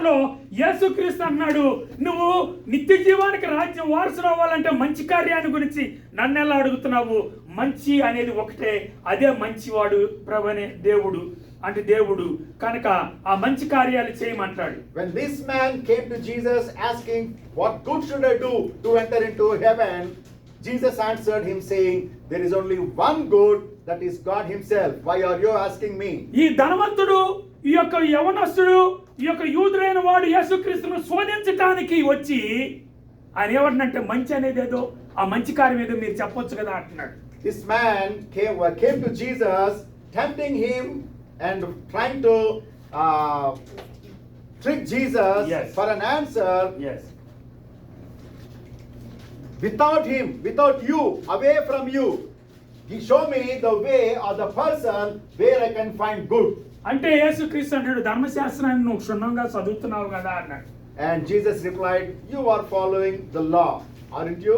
మాటలో యేసుక్రీస్తు అన్నాడు, నువ్వు నిత్య జీవానికి రాజ్యం వారసుడు అవ్వాలంటే మంచి కార్యాన్ని గురించి నన్ను ఎలా అడుగుతున్నావు? మంచి అనేది ఒకటే, అదే మంచివాడు ప్రభునే దేవుడు అంటే దేవుడు కనుక ఆ మంచి కార్యాలు చేయమంటాడు. When this man came to Jesus asking, what good should I do to enter into heaven? Jesus answered him saying, there is only one good, that is God himself. Why are you asking me? ఈ ధనవంతుడు, ఈ యొక్క యవనస్తుడు, ఈ యొక్క యూదుడైన వాడు యేసుక్రీస్తును శోధించడానికి వచ్చి ఆయన ఏమంటే మంచి అనేది ఏదో, ఆ మంచి కార్యం ఏదో మీరు చెప్పొచ్చు కదా అంటున్నాడు. This man came to Jesus, tempting him and trying to trick Jesus Yes. for an answer. Yes. Without him, without you, away from you, show me the way or the person where I can find good. అంటే యేసుక్రీస్తు అంటాడు, ధర్మశాస్త్రాన్ని నువ్వు క్షుణ్ణంగా చదువుతున్నావు కదా అన్నాడు. And Jesus replied, you are following the law, aren't you?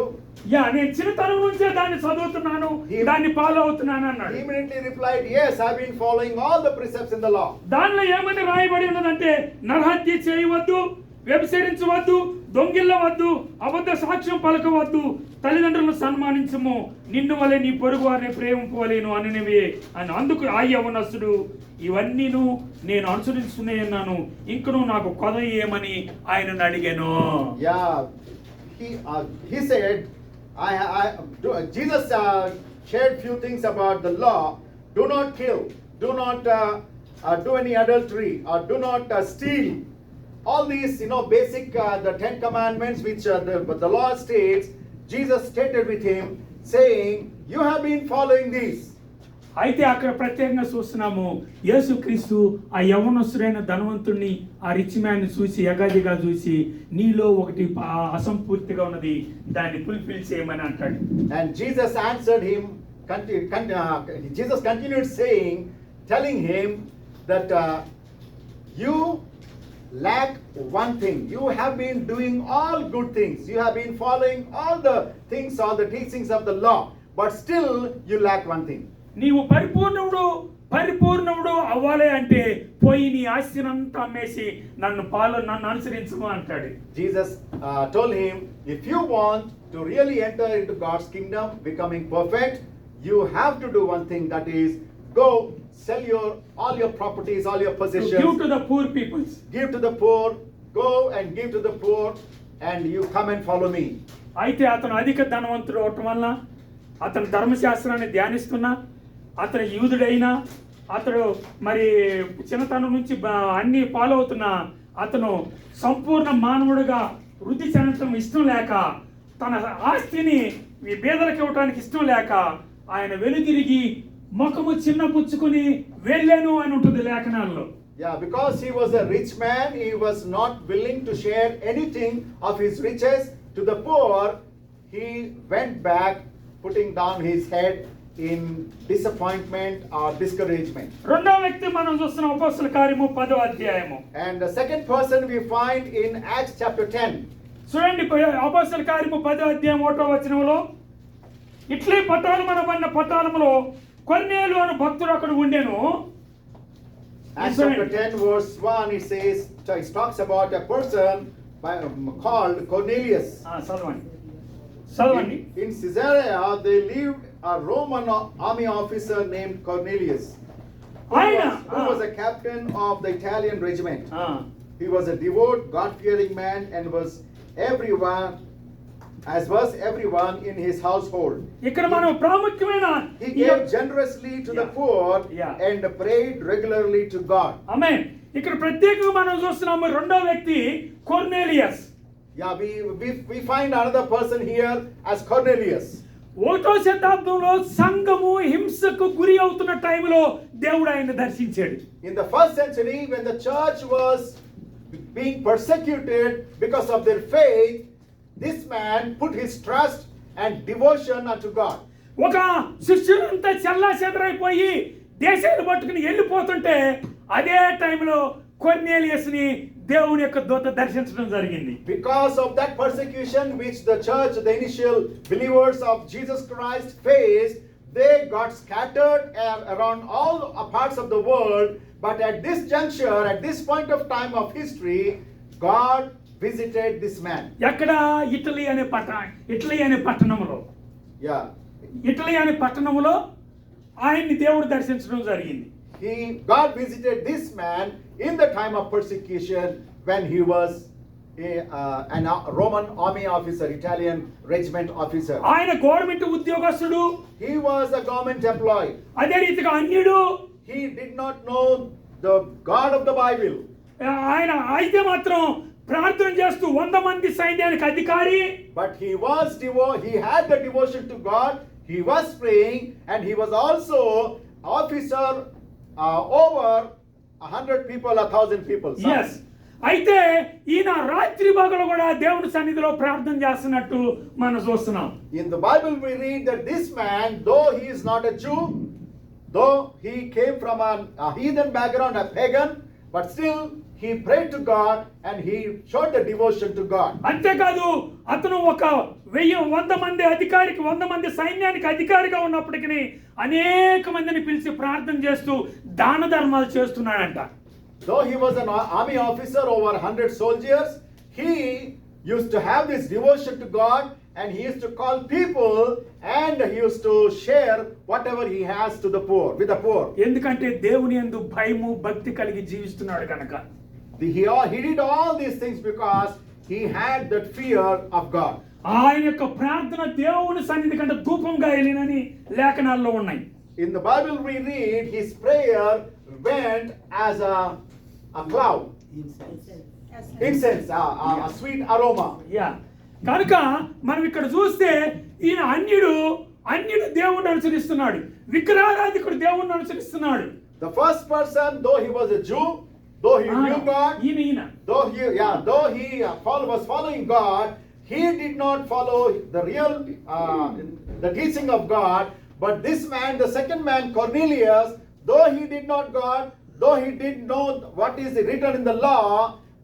నేను చిన్నతనం నుంచే దాన్ని చదువుతున్నాను, దాన్ని ఫాలో అవుతున్నాను అన్నాడు. He immediately replied, yes, I've been following all the precepts in the law. దానిలో ఏమని రాయబడి ఉన్నదంటే, నరహత్య చేయవద్దు, వ్యభిచరించవద్దు, దొంగిల్లవద్దు, అబద్ధ సాక్ష్యం పలకవద్దు, తల్లిదండ్రులను సన్మానించము, నిన్ను వలె నీ పొరుగు వారిని ప్రేమింపవలేను అనేవి అని. అందుకు ఆ యవనస్తుడు, ఇవన్నీను నేను అనుసరిస్తూనే ఉన్నాను, ఇంకను నాకు కొద ఏమని ఆయనను అడిగాను. He said, Jesus shared few things about the law. Do not kill, do not do any adultery, or do not steal. All these, basic the 10 commandments which the law states, Jesus stated with him, saying, you have been following these. అయితే అక్కడ ప్రత్యేకంగా చూస్తున్నాము, యేసుక్రీస్తు ఆ యవనస్తుడైన ధనవంతుడిని, ఆ rich man ని చూసి ఎగాదిగా చూసి, నీలో ఒకటి అసంపూర్తిగా ఉన్నది, దాన్ని ఫుల్ఫిల్ చేయమని అంటాడు. And Jesus answered him, Jesus continued saying, telling him that you lack one thing. You have been doing all good things. You have been following all the things, all the teachings of the law, but still you lack one thing. నీవు పరిపూర్ణుడు అవ్వాలి అంటే పోయి నీ ఆస్తినంతా అమ్మేసి నన్ను అనుసరించము అంటాడు. Jesus told him, if you want to really enter into God's kingdom, becoming perfect, you have to do one thing, that is, go sell all your properties, all your possessions. Give to the poor peoples. Give to the poor. Go and give to the poor, and you come and follow me. అయితే అతను అధిక ధనవంతుడు అవటం వల్ల, అతను ధర్మశాస్త్రాన్ని ధ్యానిస్తున్నా, అతను యూదుడైనా, అతడు మరి చిన్నతనం నుంచి అన్ని ఫాలో అవుతున్నా, అతను సంపూర్ణ మానవుడిగా వృద్ధి చెందడం ఇష్టం లేక, తన ఆస్తిని పేదలకు ఇవ్వడానికి ఇష్టం లేక, ఆయన వెనుదిరిగి ముఖము చిన్న పుచ్చుకుని వెళ్ళాను అని ఉంటుంది లేఖనాల్లో. Because he was a rich man, he was not willing to share anything of his riches to the poor. He went back, putting down his head in disappointment or discouragement. రెండవ వ్యక్తి మనం చూస్తున్న అపోస్తల కార్యము 10వ అధ్యాయము. And the second person we find in Acts chapter 10. చూడండి, అపోస్తల కార్యము 10వ అధ్యాయం 1వ వచనంలో, ఇట్లీ పట్టణమనబడిన పట్టణములో కొర్నేలు అను భక్తుడు అక్కడ ఉండెను. Acts chapter 10 verse 1, it says, it talks about a person called Cornelius. చదవండి. In Caesarea there lived a Roman army officer named Cornelius, who was a captain of the Italian regiment. He was a devout, God-fearing man, and was everyone in his household. ఇక్కడ మనం ప్రాముఖ్యమైన He gave generously to the poor and prayed regularly to God. ఆమేన్. ఇక్కడ ప్రత్యేకంగా మనం చూస్తున్నాము రెండో వ్యక్తి Cornelius. We find another person here as Cornelius. 1వ శతాబ్దంలో సంఘము హింసకు గురి అవుతున్న టైంలో దేవుడు ఆయన్ని దర్శించాడు. In the first century, when the church was being persecuted because of their faith, this man put his trust and devotion unto God. ఒక శిష్యులంతా చెల్లాచెదరైపోయి దేశాలు పట్టుకుని వెళ్ళిపోతుంటే అదే టైంలో కొర్నేలియస్ ని దేవుని యొక్క దూత దర్శించడం జరిగింది. Because of that persecution which the church, the initial believers of Jesus Christ faced, they got scattered around all parts of the world. But at this juncture, at this point of time of history, God visited this man. ఎక్కడ? Italy అనే పట్టణంలో, Yeah. Italy అనే పట్టణంలో ఆయన్ని దేవుడు దర్శించడం జరిగింది. God visited this man in the time of persecution when he was a Roman army officer, Italian regiment officer. ఆయన government ఉద్యోగస్తుడు. He was a government employee. అదే రీతిగా అన్యుడు. He did not know the God of the Bible. ఆయన అయితే మాత్రం ప్రార్థన చేస్తూ 100 మంది సైన్యానికి అధికారి. But he had the devotion to God. He was praying, and he was also officer over 100 people, 1,000 people. Yes. అయితే ఈయన రాత్రి పగలు కూడా దేవుని సన్నిధిలో ప్రార్థన చేస్తున్నట్టు మనం చూస్తున్నాం. In the Bible we read that this man, though he is not a Jew, though he came from a heathen background, a pagan, but still he prayed to God and he showed the devotion to God. అంతేకాదు అతను ఒక 100 మంది అధికారికి, 100 మంది సైన్యానికి అధికారిగా ఉన్నప్పటికీ అనేక మందిని పిలిచి ప్రార్థన చేస్తూ దాన ధర్మాలు చేస్తున్నాడంట. Though he was an army officer over 100 soldiers, he used to have this devotion to God, and he used to call people, and he used to share whatever he has to the poor, with the poor. ఎందుకంటే దేవుని యందు భయము భక్తి కలిగి జీవిస్తున్నాడు కనుక. He did all these things because he had that fear of God. ఆయన యొక్క ప్రార్థన దేవుని సన్నిధి కంటే ధూపంగా ఎలినని లేఖనాల్లో ఉన్నాయి. In the Bible we read his prayer went as a cloud, incense, a sweet aroma. Yeah, కనుక మనం ఇక్కడ చూస్తే ఈయన అన్యుడు దేవుణ్ణి అనుసరిస్తున్నాడు, విగ్రహారాధికుడు దేవుణ్ణి అనుసరిస్తున్నాడు. The first person, though he was a Jew, though he knew God, though he was following God, he did not follow the real the teaching of God. But this man, the second man, Cornelius, though he did not God, though he did know what is written in the law,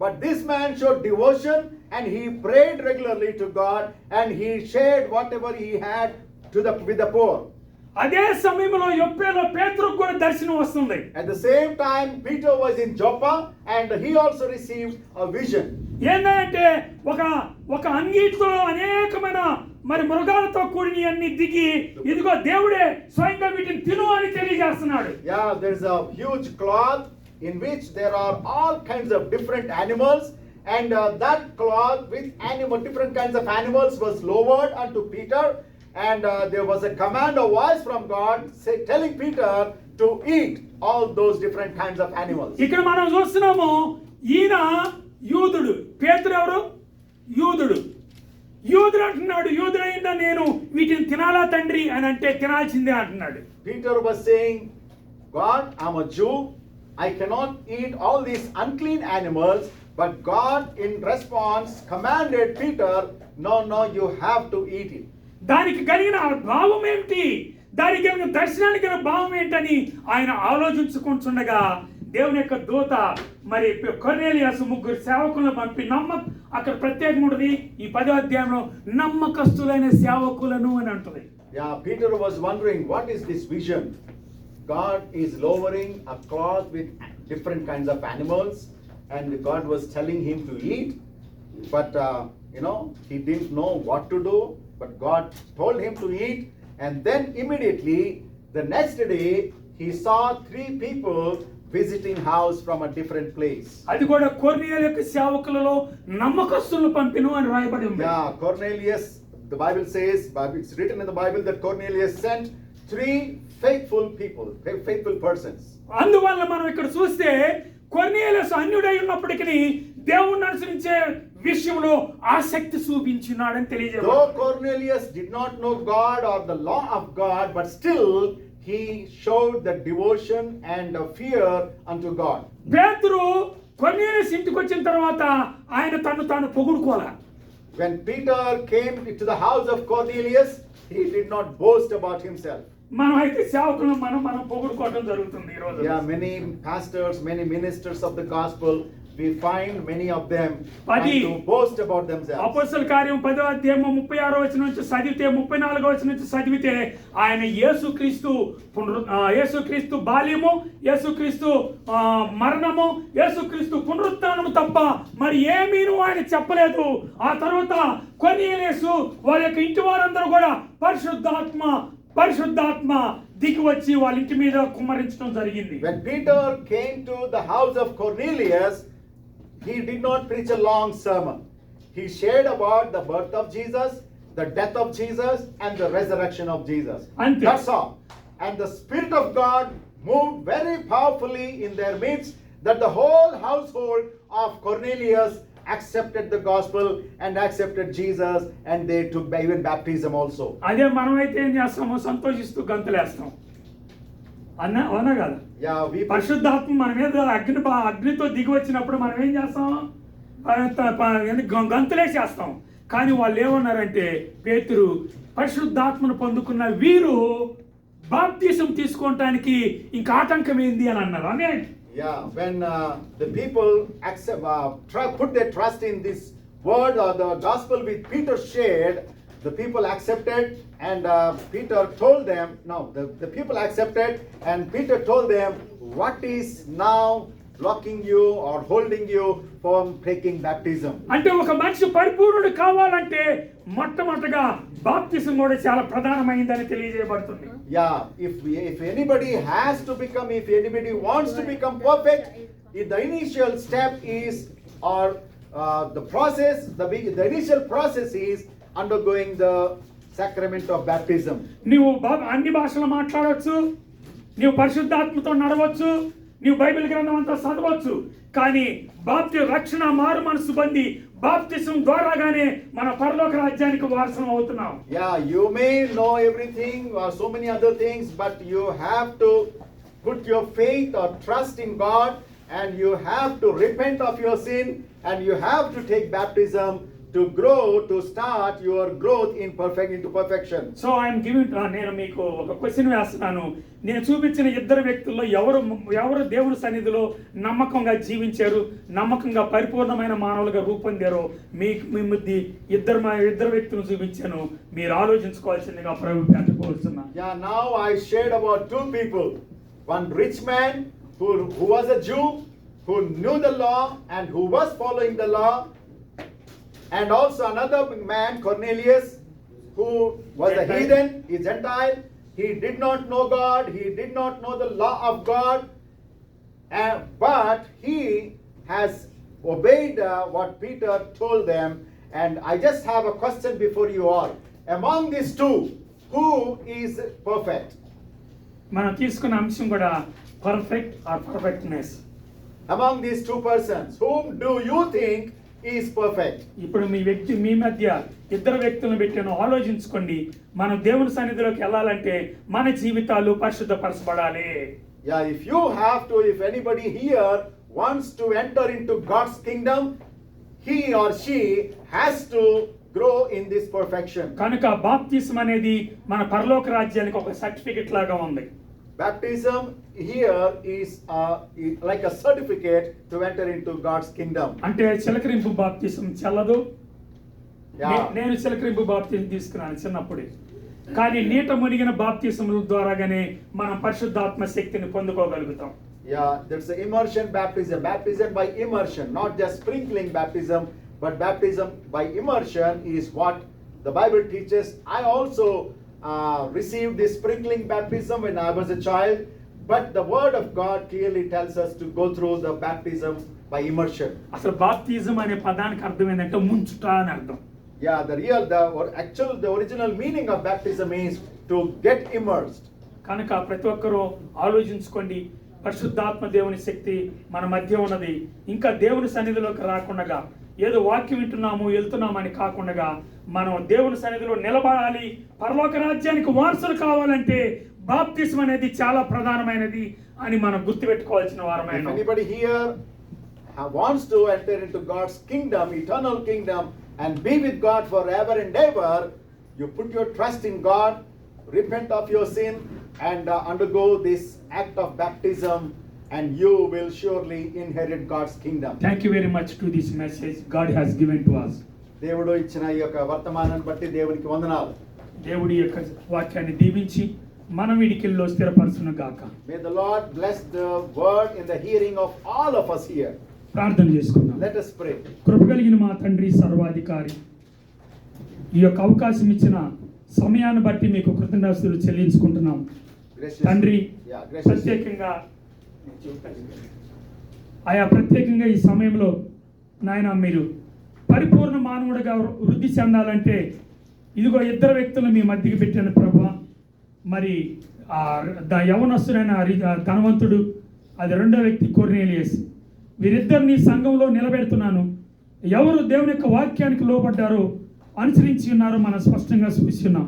but this man showed devotion and he prayed regularly to God and he shared whatever he had with the poor. అదే సమయంలో యొప్పేలో పేతురుకు కూడా దర్శనం వస్తుంది. At the same time, Peter was in Joppa and he also received a vision. ఏంటంటే ఒక అంగీతో అనేకమైన మరి మృగాలతో కూడిన అన్ని దిగి ఇదిగో దేవుడే స్వయంగా వీటిని తిను అని తెలియజేస్తున్నాడు. Yeah, there's a huge cloth in which there are all kinds of different animals, and that cloth with different kinds of animals was lowered unto Peter, and there was a command, a voice from God telling Peter to eat all those different kinds of animals. ఇక్కడ మనం చూస్తున్నాము ఈయన యూదుడు, పేతురు ఎవరు? యూదుడు అంటున్నాడు, యూదుడైనా నేను వీటిని తినాలా తండ్రి అని అంటే తినాల్సిందే అంటున్నాడు. Peter was saying, God, I'm a Jew, I cannot eat all these unclean animals, but God in response commanded Peter, no, you have to eat it. దానికి కలిగిన భావం ఏమిటి, దానికి కలిగిన దర్శనానికి కలిగిన భావం ఏంటని ఆయన ఆలోచించుకుంటుండగా దేవుని యొక్క దూత మరి కొర్నేలియసు 3 సేవకులను పంపి అక్కడ ప్రత్యేకముంటది ఈ 10వ అధ్యాయంలో నమ్మకస్తులైన సేవకులను అని అంటుంది. Yeah, Peter was wondering, what is this vision? God is lowering a cloth with different kinds of animals, and God was telling him to eat, but he didn't know what to do, but God told him to eat, and then immediately the next day he saw 3 people visiting house from a different place. అది కూడా కొర్నేలియు యొక్క సేవకులలో నమ్మకస్తులను పంపిను అని రాయబడి ఉంది. Yeah, Cornelius, the Bible says, it's written in the Bible that Cornelius sent 3 faithful people, faithful persons. అందువల్ల మనం ఇక్కడ చూస్తే కొర్నేలియస్ అన్యుడై ఉన్నప్పటికీ దేవుణ్ణి అనుసరించే విషయంలో ఆసక్తి చూపించినాడని తెలియజేయబడింది. Though Cornelius did not know God or the law of God, but still he showed the devotion and the fear unto God. పేతురు కొర్నేలియస్ ఇంటికి వచ్చిన తర్వాత ఆయన తాను పొగుడుకోలా. When Peter came to the house of Cornelius, he did not boast about himself. మనం అయితే సేవకులను మనం పొగుడుకోవడం జరుగుతుంది ఈ రోజు. Yeah, many pastors, many ministers of the gospel, we find many of them Padi. and to boast about themselves. అపోస్తల కార్యం 10వ అధ్యాయం 36వ వచనం నుంచి చదివితే 34వ వచనం నుంచి చదివితే ఆయన యేసుక్రీస్తు బాల్యము, యేసుక్రీస్తు మరణము, యేసుక్రీస్తు పునరుత్థానము తప్ప మరి ఏమీను ఆయన చెప్పలేదు. ఆ తర్వాత కొర్నేలియసు వారి యొక్క ఇంటి వారందరూ కూడా పరిశుద్ధాత్మ దిగి వచ్చి వాళ్ళ ఇంటి మీద కుమ్మరించడం జరిగింది. When Peter came to the house of Cornelius, he did not preach a long sermon. He shared about the birth of Jesus, the death of Jesus, and the resurrection of Jesus. Ante. That's all. And the Spirit of God moved very powerfully in their midst, that the whole household of Cornelius accepted the gospel and accepted Jesus, and they took even baptism also. అదే మనమైతే ఏం చేస్తాము, సంతోషిస్తూ గంతులేస్తాం అవునా కదా. Yeah, we పరిశుద్ధాత్మ మన మీద అగ్నితో దిగి వచ్చినప్పుడు మనం ఏం చేస్తాం, గంతులేసేస్తాం. కానీ వాళ్ళు ఏమన్నారంటే, పేతురు పరిశుద్ధాత్మను పొందుకున్న వీరు బాప్తిసం తీసుకోవటానికి ఇంకా ఆటంకం ఏంది అని అన్నారు. అనే Yeah, when the people put their trust in this word or the gospel which Peter shared, the people accepted, and Peter told them, no, the people accepted, and Peter told them, what is now blocking you or holding you from taking baptism? అంటే ఒక మనిషి పరిపూర్ణుడు కావాలంటే మొట్టమొదటిగా బాప్తిసం కూడా చాలా ప్రధానమైందని తెలియజేయబడుతుంది. Yeah, if anybody has to become, if anybody wants to become perfect, the initial step is, or the process, the initial process is undergoing the sacrament of baptism. నీవు అన్ని భాషలు మాట్లాడవచ్చు, నీవు పరిశుద్ధాత్మతో నడవచ్చు, నీవు బైబిల్ గ్రంథం అంతా చదవచ్చు, కానీ రక్షణ మారు మనసు పొంది బాప్తిసం ద్వారాగానే మన పరలోక రాజ్యానికి వారసులం అవుతున్నాం. Yeah, you may know everything or so many other things, but you have to put your faith or trust in God, and you have to repent of your sin, and you have to take baptism to grow, to start your growth into perfection. So I'm giving, నేను మీకు ఒక question వేస్తున్నాను. నేను చూపించిన ఇద్దరు వ్యక్తుల్లో ఎవరు దేవుని సన్నిధిలో నమ్మకంగా జీవించారు, నమ్మకంగా పరిపూర్ణమైన మానవులుగా రూపొందారో మీ ఇద్దరు వ్యక్తులను చూపించాను. మీరు ఆలోచించుకోవాల్సిందిగా ప్రభు కోరుతున్నా. Yeah, now I shared about two people. One rich man who was a Jew, who knew the law and who was following the law. And also another man, Cornelius, who was a heathen, a Gentile. He did not know God, he did not know the law of God, but he has obeyed what Peter told them. And I just have a question before you all. Among these two, who is perfect? మనం తీసుకున్న అంశం కూడా perfect or perfectness. Among these two persons, whom do you think is perfect? ఇప్పుడు మీ మధ్య ఇద్దరు వ్యక్తులను పెట్టాను, ఆలోచించుకోండి. మనం దేవుని సన్నిధిలోకి వెళ్ళాలంటే మన జీవితాలు పరిశుద్ధపరచబడాలి. Yeah, if anybody here wants to enter into God's kingdom, he or she has to grow in this perfection. కనుక బాప్తిసం అనేది మన పరలోక రాజ్యానికి ఒక సర్టిఫికెట్ లాగా ఉంది. Baptism here is like a certificate to enter into God's kingdom. అంటే చిలకరింపు బాప్తిసం చెల్లదు. Yeah. నేను చిలకరింపు బాప్తిసం తీసుకున్నాను చిన్నప్పుడే, కానీ నీట మునిగిన బాప్తిసముల ద్వారాగానే మనం పరిశుద్ధాత్మ శక్తిని పొందుకోగలుగుతాం. Yeah, there's an immersion baptism by immersion, not just sprinkling baptism, but baptism by immersion is what the Bible teaches. I also received this sprinkling baptism when I was a child, but the word of God clearly tells us to go through the baptism by immersion. అసలు బాప్తిజం అనే పదానికి అర్థం ఏంటంటే ముంచుట అని అర్థం. Yeah, the original meaning of baptism is to get immersed. కనుక ప్రతి ఒక్కరూ ఆలోచించుకోండి. పరిశుద్ధాత్మ దేవుని శక్తి మన మధ్య ఉన్నది. ఇంకా దేవుని సన్నిధిలోకి రాకుండా ఏదో వాక్యం వింటున్నాము వెళ్తున్నామని కాకుండా మనం దేవుని సన్నిధిలో నిలబడాలి. పరలోక రాజ్యానికి వారసులు కావాలంటే బాప్తిసం అనేది చాలా ప్రధానమైనది అని మనం గుర్తుపెట్టుకోవాల్సిన వారమైన. If anybody here wants to enter into God's kingdom, eternal kingdom, and be with God forever and ever, you put your trust in God, repent of your sin, and undergo this act of baptism, and you will surely inherit God's kingdom. Thank you very much to this message God has given to us. దేవుడు ఇచ్చిన ఈ యొక్క వర్తమానాన్ని బట్టి దేవునికి వందనాలు. దేవుడి యొక్క వాక్యాన్ని దీవించి మన విడికిల్లో స్థిరపరచును గాక. May the Lord bless the word in the hearing of all of us here. ప్రార్థన చేసుకుందాం. Let us pray. కృప కలిగిన మా తండ్రి సర్వాధికారి, ఈ యొక్క అవకాశం ఇచ్చిన సమయాన్ని బట్టి మీకు కృతజ్ఞతలు చెల్లించుకుంటున్నాం Gracious- తండ్రి. Yeah, gracious- ప్రత్యేకంగా ప్రత్యేకంగా ఈ సమయంలో నాయన మీరు పరిపూర్ణ మానవుడిగా వృద్ధి చెందాలంటే ఇదిగో ఇద్దరు వ్యక్తులు మీ మధ్యకి పెట్టిన ప్రభా. మరి యవనస్తుడైన ధనవంతుడు, అది రెండో వ్యక్తి కొర్నేలియస్, వీరిద్దరిని సంఘంలో నిలబెడుతున్నాను. ఎవరు దేవుని యొక్క వాక్యానికి లోబడ్డారో అనుసరించి ఉన్నారో మనం స్పష్టంగా చూస్తున్నాం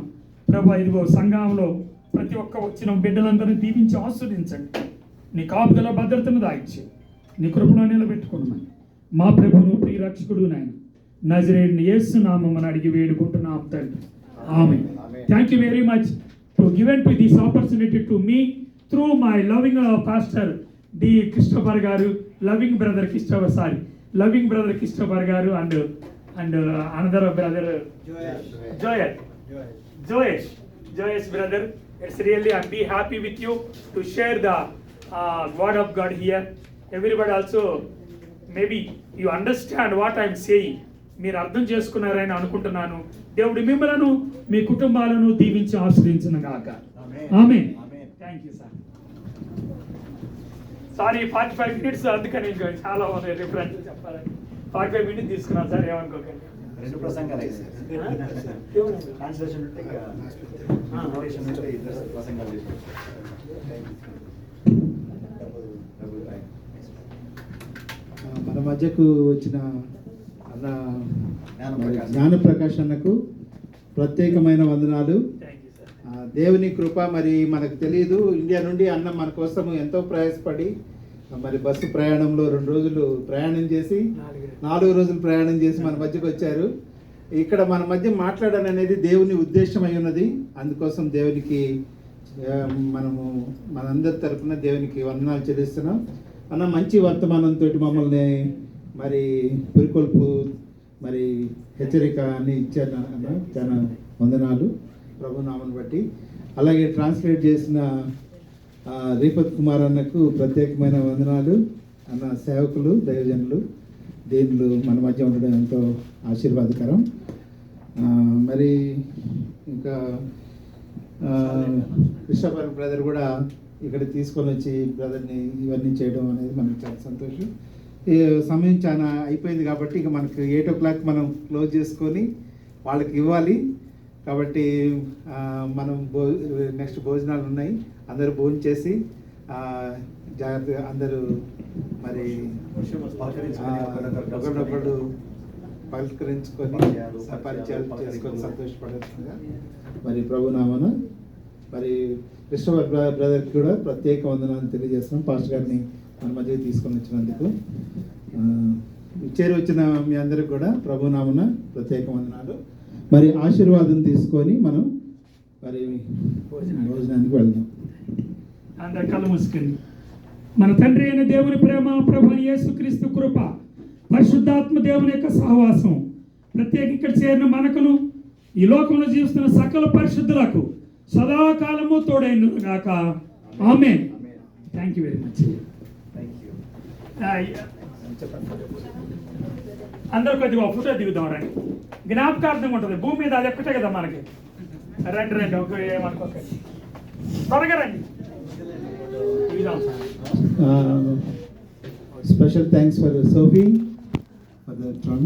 ప్రభా. ఇదిగో సంఘంలో ప్రతి ఒక్క వచ్చిన బిడ్డలందరినీ దీవించి ఆస్వాదించండి. నీ కాపుదల భద్రతను దాయించి నీ కృపలో నిలబెట్టుకున్నాను మా ప్రభువును ప్రియ రక్షకుడు నాయన నజరేయుడైన యేసు నామమున అడిగి వేడుకుంటున్నాం తండ్రి. ఆమేన్. Thank you very much to given to this opportunity to me through my loving pastor D Christopher garu, loving brother Christopher garu and another brother Joyesh brother. It's really I'm be happy with you to share the word of God here. Everybody also maybe you understand what I'm saying. మీరు అర్థం చేసుకున్నారని అనుకుంటున్నాను. దేవుడి మిమ్మలను మీ కుటుంబాలను దీవించి ఆశీర్వదించును గాక. ఆమేన్. Thank you sir. Sorry 45 minutes అందుకని చాలా రిఫరెన్స్ చెప్పాలని 45 minutes తీసుకున్నాను సార్, ఏమనుకోకండి. రెండు ప్రసంగాలు అయితే ట్రాన్స్లేషన్ ఉంటే నోటేషన్ ఉంటే ఇద్దరు ప్రసంగాలు చేశారు. మన మధ్యకు వచ్చిన అన్న జ్ఞానప్రకాష్ అన్నకు ప్రత్యేకమైన వందనాలు. Thank you sir. దేవుని కృప. మరి మనకు తెలియదు, ఇండియా నుండి అన్న మన కోసం ఎంతో ప్రయాసపడి మరి బస్సు ప్రయాణంలో 2 రోజులు ప్రయాణం చేసి 4 రోజులు ప్రయాణం చేసి మన మధ్యకు వచ్చారు. ఇక్కడ మన మధ్య మాట్లాడాలని అనేది దేవుని ఉద్దేశం అయి ఉన్నది. అందుకోసం దేవునికి మనము మనందరి తరఫున దేవునికి వందనాలు చెల్లిస్తున్నాం. అన్న మంచి వర్తమానంతో మమ్మల్ని మరి పురికొల్పు మరి హెచ్చరిక అని ఇచ్చారు అన్న, చాలా వందనాలు ప్రభునామను బట్టి. అలాగే ట్రాన్స్లేట్ చేసిన రీపత్ కుమార్ అన్నకు ప్రత్యేకమైన వందనాలు. అన్న సేవకులు, దైవజనులు, దేవుళ్ళు మన మధ్య ఉండడం ఎంతో ఆశీర్వాదకరం. మరి ఇంకా క్రిస్టోఫర్ బ్రదర్ కూడా ఇక్కడ తీసుకొని వచ్చి బ్రదర్ని ఇవన్నీ చేయడం అనేది మనకు చాలా సంతోషం. ఈ సమయం చాలా అయిపోయింది కాబట్టి ఇక మనకు 8 o'clock మనం క్లోజ్ చేసుకొని వాళ్ళకి ఇవ్వాలి. కాబట్టి మనం నెక్స్ట్ భోజనాలు ఉన్నాయి. అందరూ భోజనం చేసి జాగ్రత్తగా అందరూ మరి ఒకరినొకరు పలకరించుకొని పరిచయాలు చేసుకొని సంతోషపడాల్సిందిగా మరి ప్రభునామన మరి క్రిస్టోఫర్ బ్రదర్కి కూడా ప్రత్యేక వందనాలు తెలియజేస్తున్నాం. పాస్టర్ గారిని మన మధ్యకి తీసుకొని వచ్చినందుకు. చేరి వచ్చిన మీ అందరికి కూడా ప్రభునామన ప్రత్యేక వందనాలు. మరి ఆశీర్వాదం తీసుకొని మనం మరి భోజనానికి వెళ్దాం. అందరు కళ్ళు మూసుకుంది. మన తండ్రి అయిన దేవుని ప్రేమ, ప్రభువైన యేసుక్రీస్తు కృప, పరిశుద్ధాత్మ దేవుని యొక్క సహవాసం ప్రత్యేక ఇక్కడ చేరిన మనకును ఈ లోకంలో జీవిస్తున్న సకల పరిశుద్ధులకు సదాకాలము తోడైను గాక. ఆమేన్. Thank you very much. అందరూ కొద్దిగా ఫోటో దిగుదాం రండి. జ్ఞాపకార్థం ఉంటుంది భూమి మీద, అది ఒక్కటే కదా మనకి. రండి ఒక ఏమనుకోకండి, త్వరగా రండి. Special thanks for Sophie for the drum.